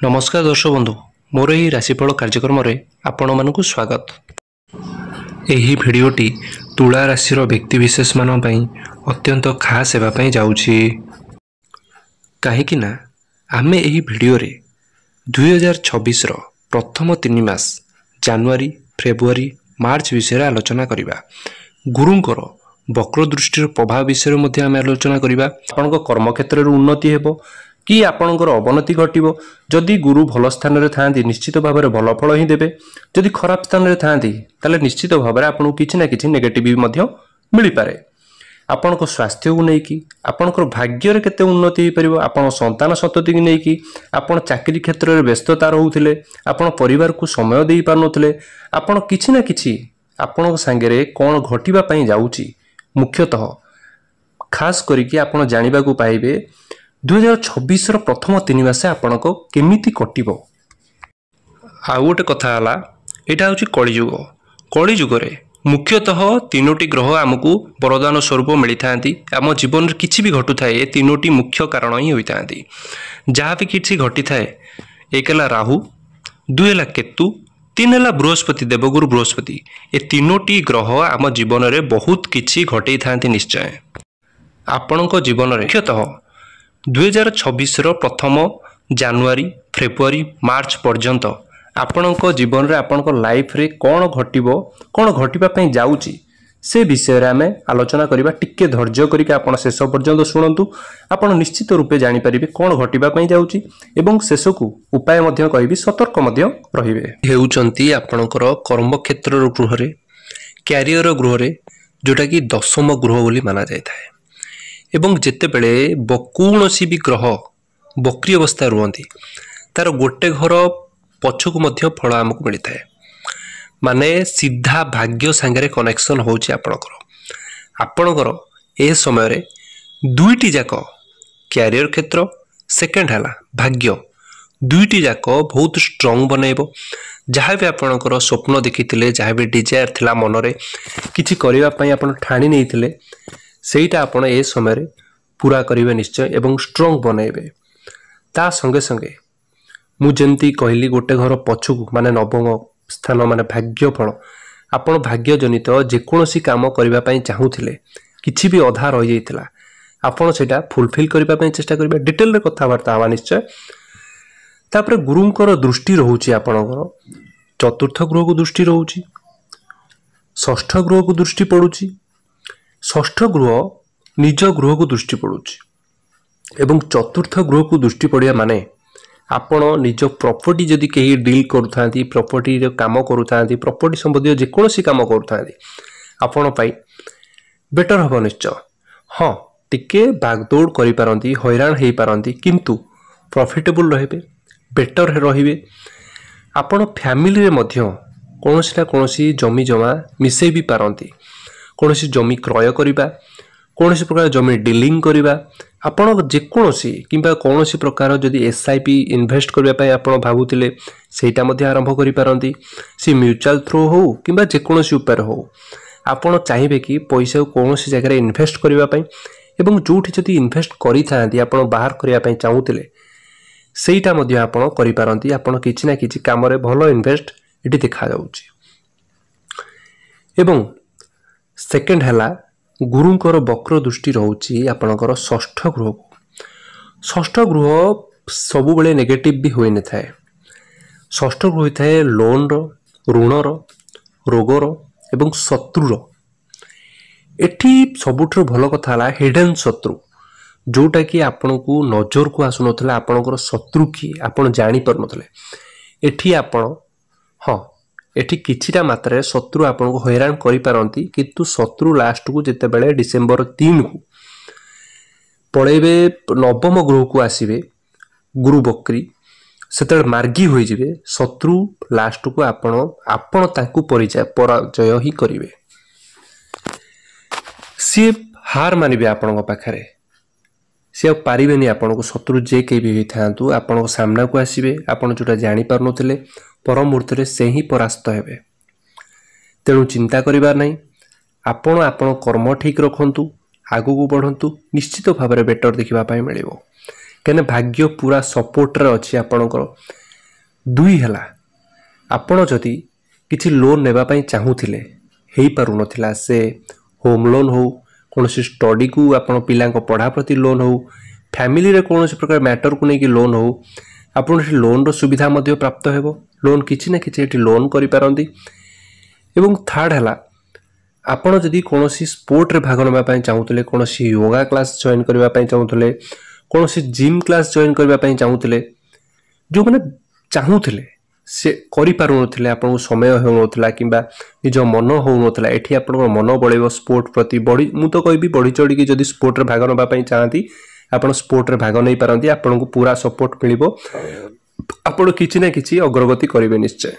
नमस्कार दर्शक बंधु मोर यही राशिफल कार्यक्रम में आपण मानक स्वागत। यही भिडटी तुला राशि व्यक्तिशेष मान अत्यंत खास होगापी जाऊँगी कहीं आमे यही भिडियो 2026 प्रथम 3 मास जनवरी फेब्रुआरी मार्च विषय आलोचना करवा। गुरुंकर वक्र दृष्टि प्रभाव विषय आम आलोचना करवा। आपण कर्मक्षेत्र उन्नति हेबो कि आपणकर अवनति घटो। जदि गुरु भल स्थान में था निश्चित भाव में भल फल ही देवे। जदि खराब स्थान में था निश्चित भाव में आपको किसी ना कि नेगेटिव मिल पारे। आपण स्वास्थ्य को लेकिन आपणकर भाग्य केते उन्नति हो पार। आप संतान सतति की लेकिन आपड़ चाकरी क्षेत्र में व्यस्तता रोते आपण परिवार को समय दे पारे। आपड़ किसी ना कि आपण सांगे कौन घटवाई जाऊँगी मुख्यतः खास करके आप जानवा पाइबे 2026 प्रथम 3 मास आपण को केमिति कटिबो। आउ गोटे कथा है यहाँ हूँ कलिजुग। कलिजुग मुख्यतः 3टी ग्रह आमको वरदान स्वरूप मिली था। आम जीवन में किसी भी घटू थाए 3टी मुख्य कारण ही होता। जहाँ भी किसी घटी थाए 1 है राहु, 2 है केतु, 3 है बृहस्पति देवगुरु बृहस्पति। ये 3टी ग्रह आम जीवन में बहुत किसी घटे था। निश्चय आपण जीवन में मुख्यतः 2026 प्रथम जनवरी फेब्रुआरी मार्च पर्यंत आपणक जीवन में आपणक लाइफ रे कौन घटिबो कौन घटिबापई जाउची से विषय आम आलोचना करबा। टिके धैर्य करके आपण शेष पर्यंत शुणु। आपण निश्चित रूपे जानि परिबे कौन घटिबापई जाउची एवं शेष को उपाय मध्य कहबी। सतर्क मध्य रहिबे। हेउचंती आपणकर कर्म क्षेत्र गृह रे कैरियर गृह रे जोटा कि 10म गृह बोली माना जाय थाए। एवं जिते बड़े कौनसी भी ग्रह बक्री अवस्था रुहति तार गोटे घर पछक मध्य फल आमको मिलता है। माने सीधा भाग्य सांगे कनेक्शन होची आपणकर ए समय रे 2टी जाक कैरियर क्षेत्र सेकेंड है भाग्य 2टी जाक बहुत स्ट्रॉन्ग बनइबो। जहाँ भी आपणकर स्वप्न देखी जहाँ भी डिजायर थिला मनरे किछि करिवा पई आपण ठाणी नहीं सेटा आपण ए समय रे पूरा करिवे निश्चय एवं स्ट्रॉन्ग बनइबे। ता संगे संगे मु जेंती कहली गोटे घर पछकु माने नवम स्थान माने भाग्य फल आपण भाग्य जनित जेकोसी काम करबा पई चाहूथिले किछि भी अधा रहि जाइतिला आपण सेटा फुलफिल करबा पई चेष्टा करबा। डिटेल रे कथावार्ता हवा निश्चय। तापर गुरुंकर दृष्टि रहउची आपणकर चतुर्थ गृह को दृष्टि रहउची, षष्ठ गृह को दृष्टि पड़ुची। षष्ठ गृह निज गृह को दृष्टि पड़ुची एवं चतुर्थ गृह को दृष्टि पड़िया माने आपण निज प्रॉपर्टी जदि कहीं डील करूथांती प्रॉपर्टी रे काम करूथांती प्रॉपर्टी संबंधी जेकोसी काम करूथांती आपण पाई बेटर हबो निश्चय। हाँ टिके बागदौड़ करि पारंती हैरान हेई पारंती किंतु प्रॉफिटेबल रहिबे बेटर रहिबे। आपण फैमिली रे मध्य कोनोसी ना कोनोसी जमी जमा मिसई भी पारंती कोनोसी जमी क्रय करिबा कोनोसी प्रकार जमी डीलिंग करिबा आपण जेकोसी किंबा कोनोसी प्रकार जदि एसआईपी इन्वेस्ट करबा पय आपण भाबुतिले सेटा मध्ये आरंभ करि पारंती। सी म्यूचुअल थ्रू हो किंबा जेकोसी उपाय हो आपण चाहिबे कि पैसा कोनोसी जगह इन्वेस्ट करबा पय एवं जोठी जदि इन्वेस्ट करि थांती आपण बाहर करिया पय चाहूतिले सेटा मध्ये आपण करि पारंती। आपण किछि ना किछि काम रे भलो इन्वेस्ट एटी देखा जाउची। एवं सेकेंड है गुरुंकर वक्र दृष्टि रोची आपणकर षष्ठ गृह को। षष्ठ गृह सबु बेले नेगेटिव भी होई न थाए। षष्ठ गृह होता है लोन ऋणर रोगर एवं शत्रुर। एठी सबुठर भल कथा है हिडन शत्रु जोटा कि आपण को नजर को आसु नथले आपणकर शत्रु की आपण जानि पर नथले। एठी आपण हाँ एठी किछिटा मात्रा शत्रु आपन को हैरान करि पारंती किंतु शत्रु लास्ट को जेते बेले डिसेंबर 3 को पळेबे नवम गृह को आसीबे गुरु बक्री सेते मार्गी होई जिवे शत्रु लास्ट को आपण ताकू पराजय ही करिवे। सी हार मानिबे आपण पाखरे सी पारिबेनी आपण को शत्रु जे के भी थांतु आपण सामना को आसीबे आपण जोटा जानि पार नथिले पर मुहूर्त से ही परास्त हेबे। तेणु चिंता करिबार नहीं आपण कर्म ठीक रखंतु आगु को बढ़ंतु निश्चित भाव में बेटर देखा मिलिबो। कहीं भाग्य पूरा सपोर्ट रे अच्छी आपणकर। दुई है आपण जदि किसी लोन नेबापी चाहूले हो पार ना से होम लोन हो कौन स्टडी को आपण पिला पढ़ा प्रति लोन हो फैमिली रे कौन प्रकार मैटर को लेकिन लोन हो आपन लोन रो सुविधा मध्य प्राप्त हेबो। लोन किछि ना किछि एठी लोन करि पारंती। एवं थर्ड है आपण जदि कौन स्पोर्ट रे भाग नेबा पई चाहूले कौन योगा क्लास जॉइन करबा पई चाहूले कौन जिम क्लास जॉइन करबा पई चाहूले जो माने चाहूले से करि पारु नथिले आपन समय हो नथिला किबा निज मन हो नथिला एठी आपन मन बळेबो स्पोर्ट प्रति बड़ी मु तो कहबी बड़ी चढ़ी कि जदि स्पोर्ट रे भाग नेबा पई चाहती आपण स्पोर्ट रे भाग नै पारंती आपन को पूरा सपोर्ट मिलिबो आपण किछि ना किछि अग्रगति करिवे निश्चय।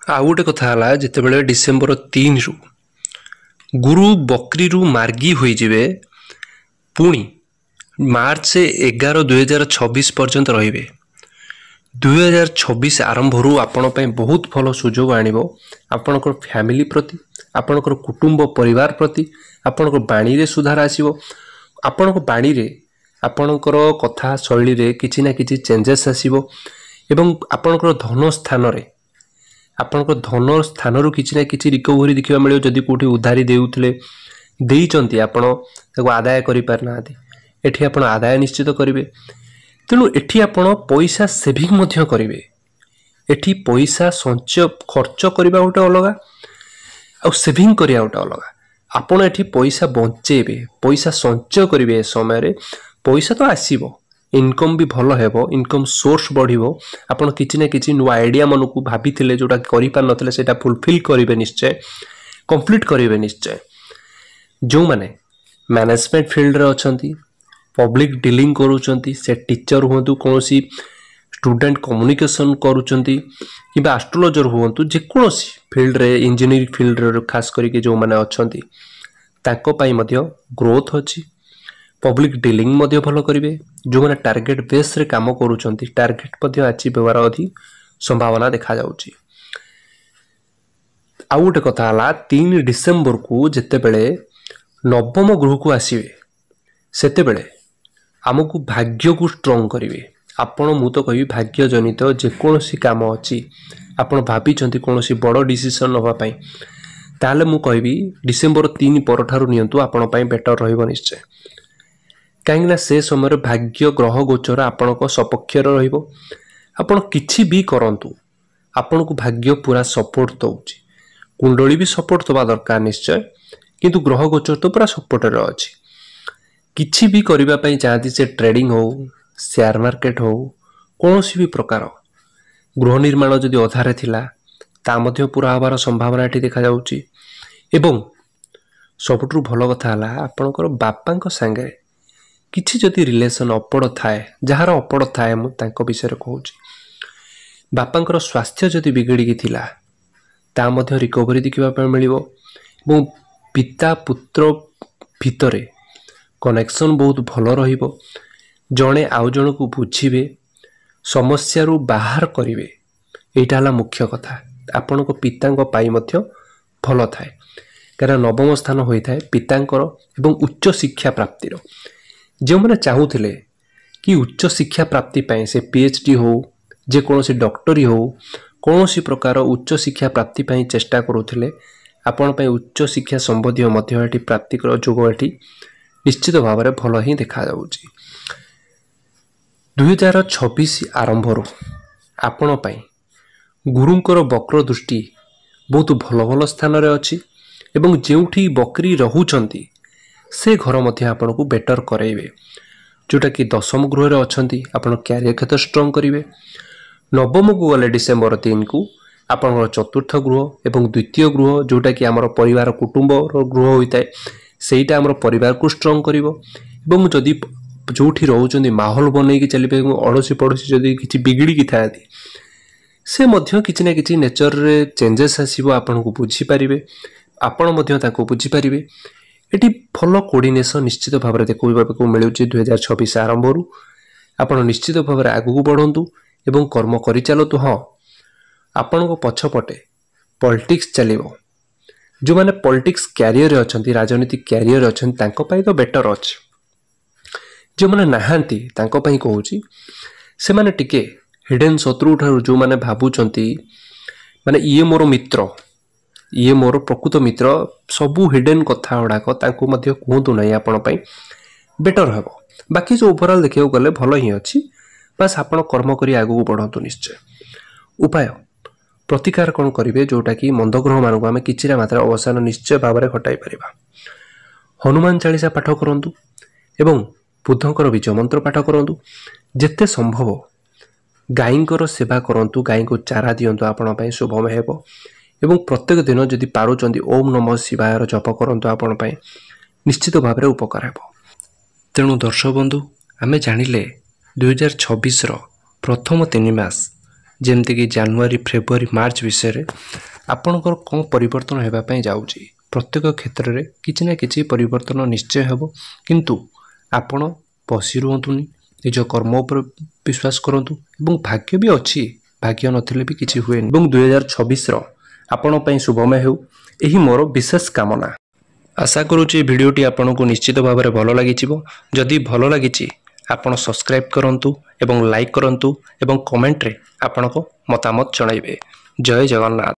आ गोटे कथा हला जते बेले डिसेंबर 3 रु गुरु बकरी रु मार्गी होई जिवे पुणी मार्च से 11 2026 पर्यंत रहिबे। 2026 आरंभ रु आपण पई बहुत भलो सुजोग आनिबो आपनकर फैमिली प्रति आपनकर कुटुंब परिवार प्रति आपनकर बाणी रे सुधार आसीबो। आपनकर बाणी रे आपनकर कथा शैली रे किछि ना किछि चेंजेस आसीबो एवं आपनकर धन स्थान रे आपनकर धन स्थान रु किछि ना किछि रिकवरी देखिबा मिलियो। जदि कोठी उधारी देउथले देइचंती आपण ताको आदाय करि पारनाथि एठी आपण आदाय निश्चित करिवे। तेणु एठी आपण पैसा सेविंग मध्य करिवे। एठी पैसा संचय खर्च करबा गोटे अलगा आ सेविंग करिया गोटे अलगा। आपण एठी पैसा बंचेबे पैसा संचय करिवे समय रे पैसा तो आसीबो इनकम भी भलो हेबो इनकम सोर्स बढ़िबो। आपण किछि ना किछि नुवा आइडिया मन को भाबिथिले जोटा करि पार नथिले सेटा फुलफिल करिवे निश्चय कंप्लीट करिवे निश्चय। जो माने मैनेजमेंट फील्ड रे अछंती पब्लिक डीलिंग करूचंती से टीचर हुंतु कोनोसी स्टूडेंट कम्युनिकेशन करूचंती किबा एस्ट्रोलॉजर हुंतु जे कोनोसी फील्ड रे इंजीनियरिंग फील्ड रे खास करिके जो माने अछंती ताको पाई मध्य ग्रोथ अछि। पब्लिक डीलिंग मध्य भलो करिवे। जो माने टारगेट बेस रे काम करूचंती टारगेट मध्य अचीव होवार अधिक संभावना देखा जाउची। आ गोटे कथा हला 3 डिसेंबर को जेते बेले नवम ग्रह को आसीबे सेते बेले आमको भाग्य को स्ट्रॉन्ग करिवे। आपण मु तो कहि भाग्य जनित जे कोनोसी काम अछि आपण भाबी चंती कोनोसी बड़ डिसीजन नबा पई ताले मु कहबी डिसेंबर 3 पर ठारु नियंतु आपण पई बेटर रहइबो निश्चय। काहेकि से समय भाग्य ग्रह गोचर आपण को सपक्ष रहइबो। आपण किछि भी करंतु आपण को भाग्य पूरा सपोर्ट दउची। कुंडली भी सपोर्ट दबा दरकार निश्चय किंतु ग्रह गोचर तो पूरा सपोर्ट रे अछि। किछि भी करिबा पई चाहती से ट्रेडिंग हो शेयर मार्केट हो कोनोसी भी प्रकार गृह निर्माण जदि अधारे थिला ता मध्य पूरा हबार संभावना एठी देखा जाउची। एवं सबटु भलो कथा हला आपनकर बापांक संगे किछि जदि रिलेशन अपड़ थाए जहार अपड़ थाए मु तांको विषय रे कहूची बापांकर स्वास्थ्य जदि बिगड़ी कि थिला ता मध्य रिकवरी देखिबा पय मिलिबो। एवं पिता पुत्र भितरे कनेक्शन बहुत भलो रहिबो। जणे आउ जण को बुझिबे समस्या रु बाहर करिवे एटा हला मुख्य कथा। आपण को पितांक पाई मध्य भलो थाए कारण नवम स्थान होई थाए पितांकर एवं उच्च शिक्षा प्राप्ति रो। जे माने चाहूथिले कि उच्च शिक्षा प्राप्ति पय से पीएचडी हो जे कोनोसी डॉक्टरी हो कोनोसी प्रकार उच्च शिक्षा प्राप्ति पय चेष्टा करूथिले आपण पय उच्च शिक्षा संबंधी मध्य एटी प्राप्ति कर जोग एटी निश्चित भाव में भल ही देखा जाउची। 2026 आरंभ रो आपण पय गुरुंकर वक्र दृष्टि बहुत भल भल स्थान रे अछि एवं जेउठी बकरी रहुचंती से घर मध्य आपण को बेटर करेबे। जोटा कि दशम गृह रे अछंती आपण कैरियर क्षेत्र स्ट्रांग करिवे। नवम को गले डिसेंबर 3 को आपण चतुर्थ गृह एवं द्वितीय गृह जोटा कि आमर परिवार कुटुंब रो गृह होइताय सेटा आमर परिवार को स्ट्रांग करिवो। एवं जदि जोठी रहउचंदी माहौल बनै कि चलिबे अड़ोसी पड़ोसी जदि किछि बिगड़ी कि थाती से मध्य किछि ना किछि नेचर रे चेंजेस आसीबो आपण को बुझी परिबे आपण मध्य ताको बुझी परिबे। एटी फॉलो कोऑर्डिनेशन निश्चित भाव में देखो मिलूची 2026 आरंभ रु आपण निश्चित भाव में आगू बढ़ंतु एवं कर्म करि चलतु। हाँ आपण को पछपटे पॉलिटिक्स चलिबो जो माने पॉलिटिक्स कैरियर अछंती राजनीतिक कैरियर अछंती तांको पाई तो बेटर अछि। ଯେଉଁମାନେ ନାହାନ୍ତି ତାଙ୍କ ପାଇଁ କହୁଛି, ସେମାନେ ଟିକେ ହିଡେନ୍ ଶତ୍ରୁ ଠାରୁ ଯେଉଁମାନେ ଭାବୁଛନ୍ତି ମାନେ ଇଏ ମୋର ମିତ୍ର, ଇଏ ମୋର ପ୍ରକୃତ ମିତ୍ର, ସବୁ ହିଡେନ୍ କଥା ଗୁଡ଼ାକ ତାଙ୍କୁ ମଧ୍ୟ କୁହନ୍ତୁ ନାହିଁ ଆପଣ ପାଇଁ, ବେଟର୍ ହେବ। ବାକି ଯେଉଁ ଓଭରାଲ୍ ଦେଖିବାକୁ ଗଲେ ଭଲ ହିଁ ଅଛି। ବାସ୍ ଆପଣ କର୍ମ କରି ଆଗକୁ ବଢ଼ନ୍ତୁ ନିଶ୍ଚୟ। ଉପାୟ ପ୍ରତିକାର କ'ଣ କରିବେ ଯେଉଁଟାକି ମନ୍ଦ ଗ୍ରହମାନଙ୍କୁ ଆମେ କିଛିଟା ମାତ୍ରାରେ ଅବସାନ ନିଶ୍ଚୟ ଭାବରେ ଘଟାଇ ପାରିବା। ହନୁମାନ ଚାଳିଶା ପାଠ କରନ୍ତୁ ଏବଂ ବୁଦ୍ଧଙ୍କର ବିଜୟ ମନ୍ତ୍ର ପାଠ କରନ୍ତୁ। ଯେତେ ସମ୍ଭବ ଗାଈଙ୍କର ସେବା କରନ୍ତୁ, ଗାଈଙ୍କୁ ଚାରା ଦିଅନ୍ତୁ, ଆପଣ ପାଇଁ ଶୁଭମ ହେବ। ଏବଂ ପ୍ରତ୍ୟେକ ଦିନ ଯଦି ପାରୁଛନ୍ତି ଓମ୍ ନମଃ ଶିବାୟର ଜପ କରନ୍ତୁ, ଆପଣ ପାଇଁ ନିଶ୍ଚିତ ଭାବରେ ଉପକାର ହେବ। ତେଣୁ ଦର୍ଶକ ବନ୍ଧୁ, ଆମେ ଜାଣିଲେ 2026ର ପ୍ରଥମ 3 ମାସ ଯେମିତିକି ଜାନୁଆରୀ, ଫେବୃଆରୀ, ମାର୍ଚ୍ଚ ବିଷୟରେ ଆପଣଙ୍କର କ'ଣ ପରିବର୍ତ୍ତନ ହେବା ପାଇଁ ଯାଉଛି। ପ୍ରତ୍ୟେକ କ୍ଷେତ୍ରରେ କିଛି ନା କିଛି ପରିବର୍ତ୍ତନ ନିଶ୍ଚୟ ହେବ, କିନ୍ତୁ ଆପଣ ବସି ରୁହନ୍ତୁନି, ନିଜ କର୍ମ ଉପରେ ବିଶ୍ୱାସ କରନ୍ତୁ ଏବଂ ଭାଗ୍ୟ ବି ଅଛି, ଭାଗ୍ୟ ନଥିଲେ ବି କିଛି ହୁଏନି। ଏବଂ 2026ର ଆପଣ ପାଇଁ ଶୁଭମୟ ହେଉ, ଏହି ମୋର ବିଶେଷ କାମନା। ଆଶା କରୁଛି ଏ ଭିଡ଼ିଓଟି ଆପଣଙ୍କୁ ନିଶ୍ଚିତ ଭାବରେ ଭଲ ଲାଗିଯିବ। ଯଦି ଭଲ ଲାଗିଛି ଆପଣ ସବସ୍କ୍ରାଇବ୍ କରନ୍ତୁ ଏବଂ ଲାଇକ୍ କରନ୍ତୁ ଏବଂ କମେଣ୍ଟରେ ଆପଣଙ୍କ ମତାମତ ଜଣାଇବେ। ଜୟ ଜଗନ୍ନାଥ।